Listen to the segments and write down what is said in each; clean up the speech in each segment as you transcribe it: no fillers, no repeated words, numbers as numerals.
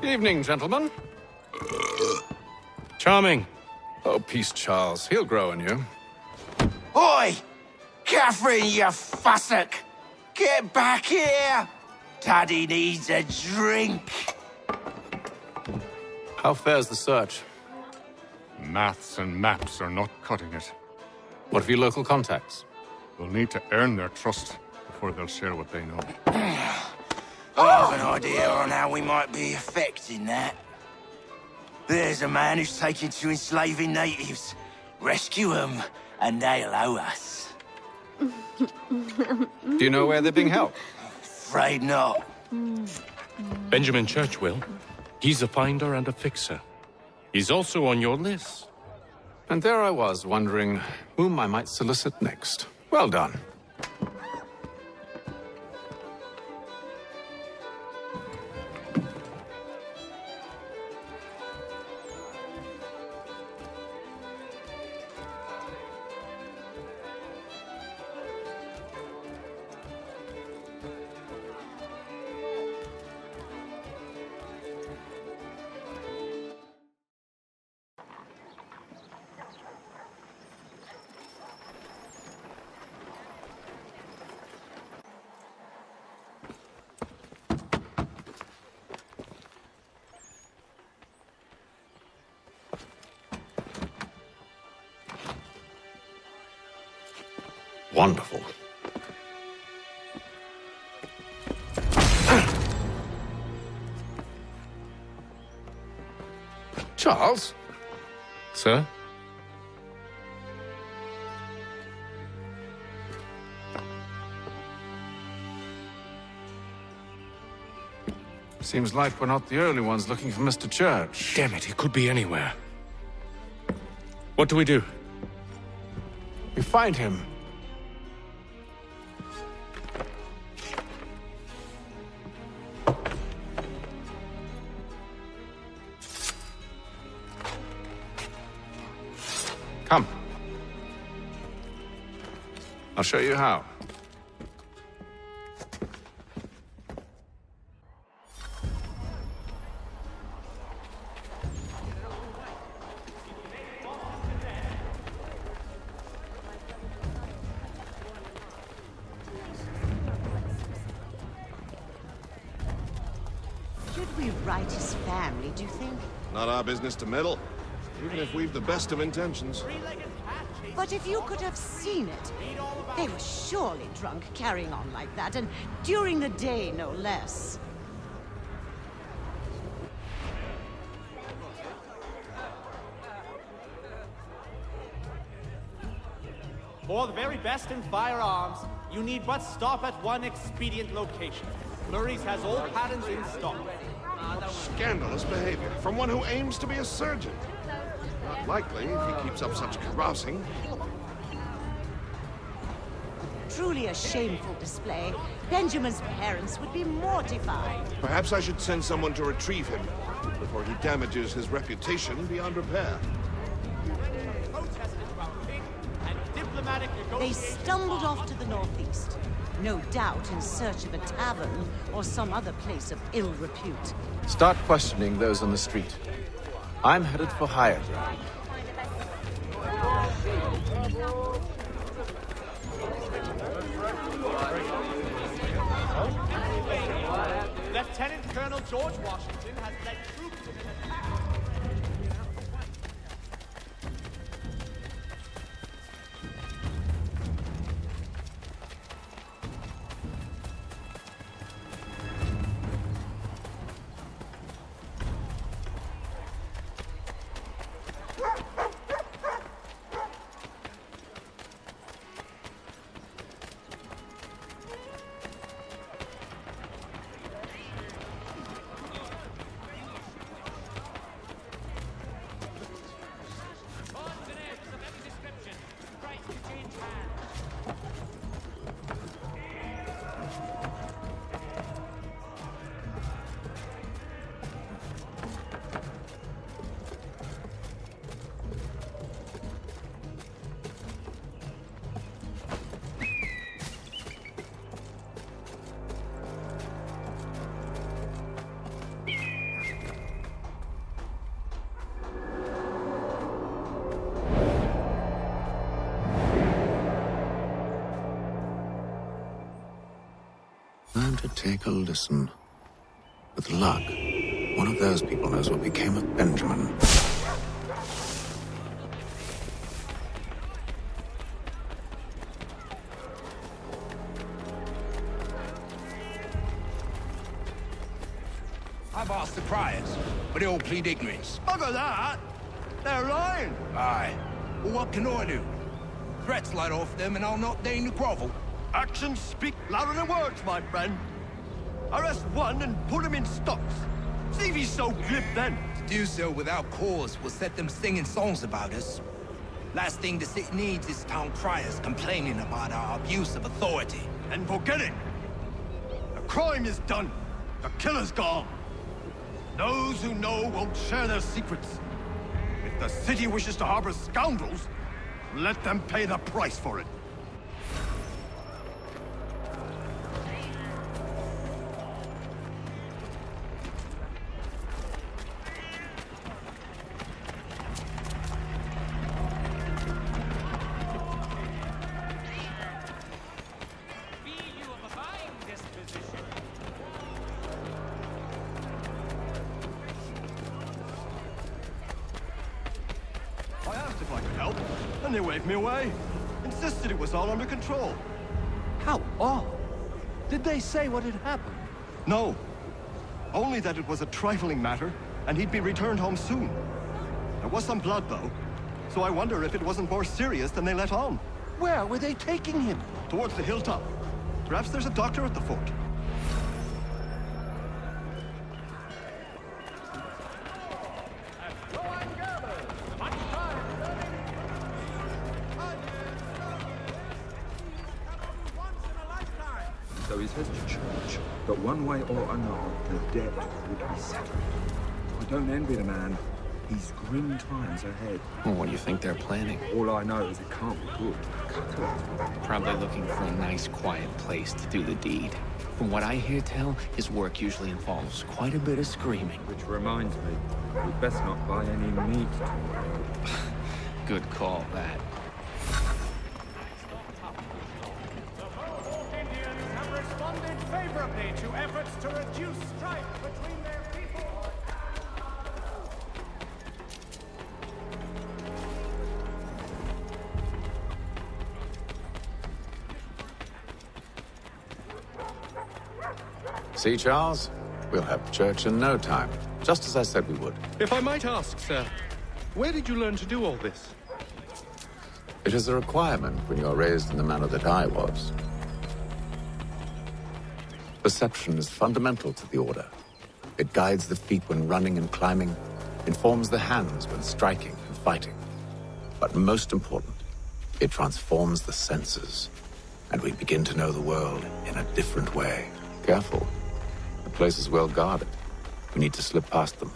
Evening, gentlemen. Charming. Oh, peace, Charles. He'll grow on you. Oi! Catherine, you fussock! Get back here! Daddy needs a drink. How fares the search? Maths and maps are not cutting it. What of your local contacts? We'll need to earn their trust before they'll share what they know. I have an idea on how we might be affecting that. There's a man who's taken to enslaving natives. Rescue them, and they'll owe us. Do you know where they're being held? Afraid not. Benjamin Church will. He's a finder and a fixer. He's also on your list. And there I was, wondering whom I might solicit next. Well done. Wonderful. Charles? Sir? Seems like we're not the only ones looking for Mr. Church. Damn it, he could be anywhere. What do we do? We find him. Come. I'll show you how. Should we write his family, do you think? Not our business to meddle, even if we've the best of intentions. But if you could have seen it, they were surely drunk carrying on like that, and during the day, no less. For the very best in firearms, you need but stop at one expedient location. Murray's has all patterns in stock. Scandalous behavior from one who aims to be a surgeon. Not likely if he keeps up such carousing. Truly a shameful display. Benjamin's parents would be mortified. Perhaps I should send someone to retrieve him before he damages his reputation beyond repair. They stumbled off to the northeast, no doubt in search of a tavern or some other place of ill repute. Start questioning those on the street. I'm headed for higher ground. Lieutenant Colonel George Washington has led troops in an attack. to take a listen. With luck, one of those people knows what became of Benjamin. I've asked the criers, but they all plead ignorance. Bugger that! They're lying! Aye. Well, what can I do? Threats light off them and I'll not deign to grovel. Actions speak louder than words, my friend. Arrest one and put him in stocks. See if he's so glib then. To do so without cause will set them singing songs about us. Last thing the city needs is town criers complaining about our abuse of authority. And forget it. The crime is done. The killer's gone. Those who know won't share their secrets. If the city wishes to harbor scoundrels, let them pay the price for it. I asked if I could help, and they waved me away. Insisted it was all under control. How odd. Did they say what had happened? No. Only that it was a trifling matter, and he'd be returned home soon. There was some blood, though, so I wonder if it wasn't more serious than they let on. Where were they taking him? Towards the hilltop. Perhaps there's a doctor at the fort. So he says to church that one way or another the debt would be settled. I don't envy the man. He's grim times ahead. Well, what do you think they're planning? All I know is it can't be good. Cut it. Probably looking for a nice, quiet place to do the deed. From what I hear tell, his work usually involves quite a bit of screaming. Which reminds me, we'd best not buy any meat tomorrow. Good call, that. Indians have responded favorably to efforts to reduce strife between their people. See, Charles? We'll have church in no time, just as I said we would. If I might ask, sir, where did you learn to do all this? It is a requirement when you are raised in the manner that I was. Perception is fundamental to the order. It guides the feet when running and climbing, informs the hands when striking and fighting. But most important, it transforms the senses, and we begin to know the world in a different way. Careful. The place is well guarded. We need to slip past them.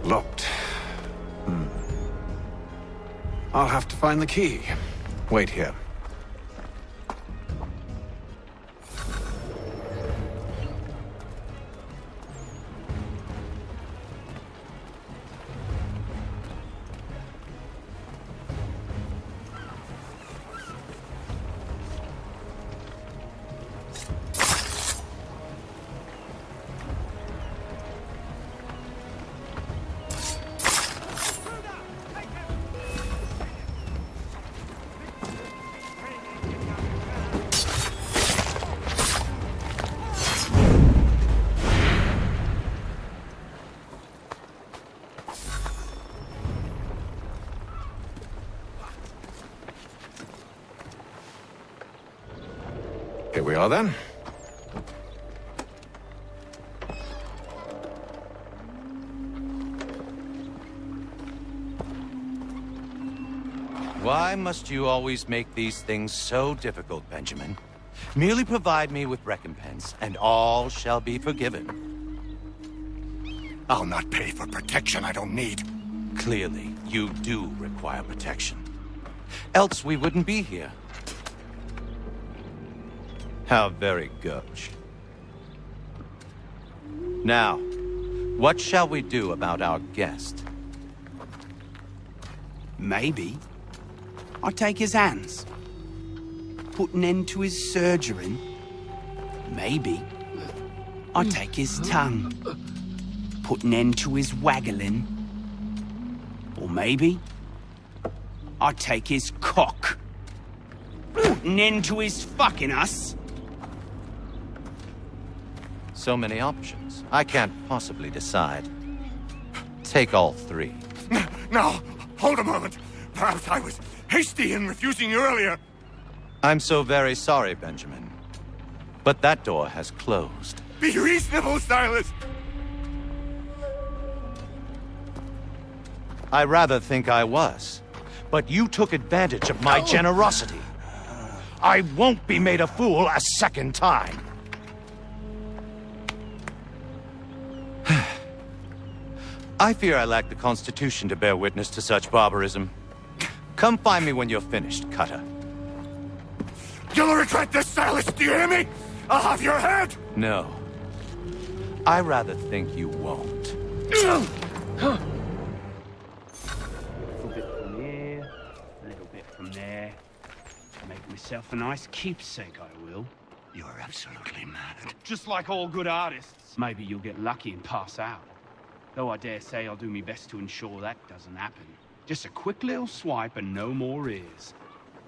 Locked. I'll have to find the key. Wait here. Here we are, then. Why must you always make these things so difficult, Benjamin? Merely provide me with recompense, and all shall be forgiven. I'll not pay for protection I don't need. Clearly, you do require protection. Else we wouldn't be here. How very gauche. Now, what shall we do about our guest? Maybe I take his hands, put an end to his surgering. Maybe I take his tongue, put an end to his waggling. Or maybe I take his cock, put an end to his fucking us. So many options. I can't possibly decide. Take all three. Now, hold a moment. Perhaps I was hasty in refusing you earlier. I'm so very sorry, Benjamin. But that door has closed. Be reasonable, Silas! I rather think I was. But you took advantage of my generosity. I won't be made a fool a second time. I fear I lack the constitution to bear witness to such barbarism. Come find me when you're finished, Cutter. You'll regret this, Silas, do you hear me? I'll have your head! No. I rather think you won't. A little bit from here, a little bit from there. Make myself a nice keepsake, I will. You're absolutely mad. Just like all good artists. Maybe you'll get lucky and pass out. Though I dare say I'll do my best to ensure that doesn't happen. Just a quick little swipe and no more ears.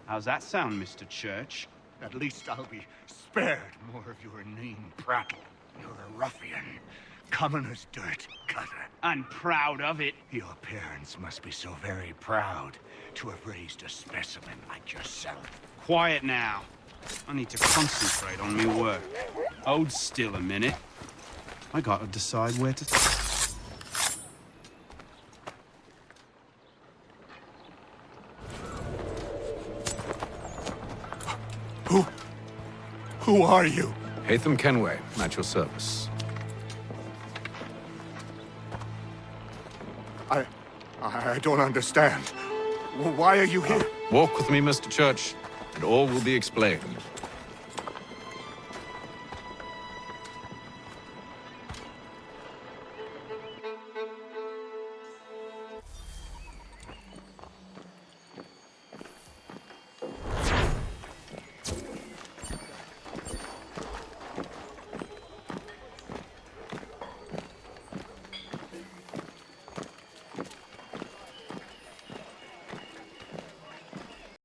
How's that sound, Mr. Church? At least I'll be spared more of your inane prattle. You're a ruffian. Common as dirt, Cutter. And proud of it. Your parents must be so very proud to have raised a specimen like yourself. Quiet now. I need to concentrate on my work. Hold still a minute. I gotta decide where to... Who are you? Hatham Kenway, at your service. I don't understand. Why are you here? Walk with me, Mr. Church, and all will be explained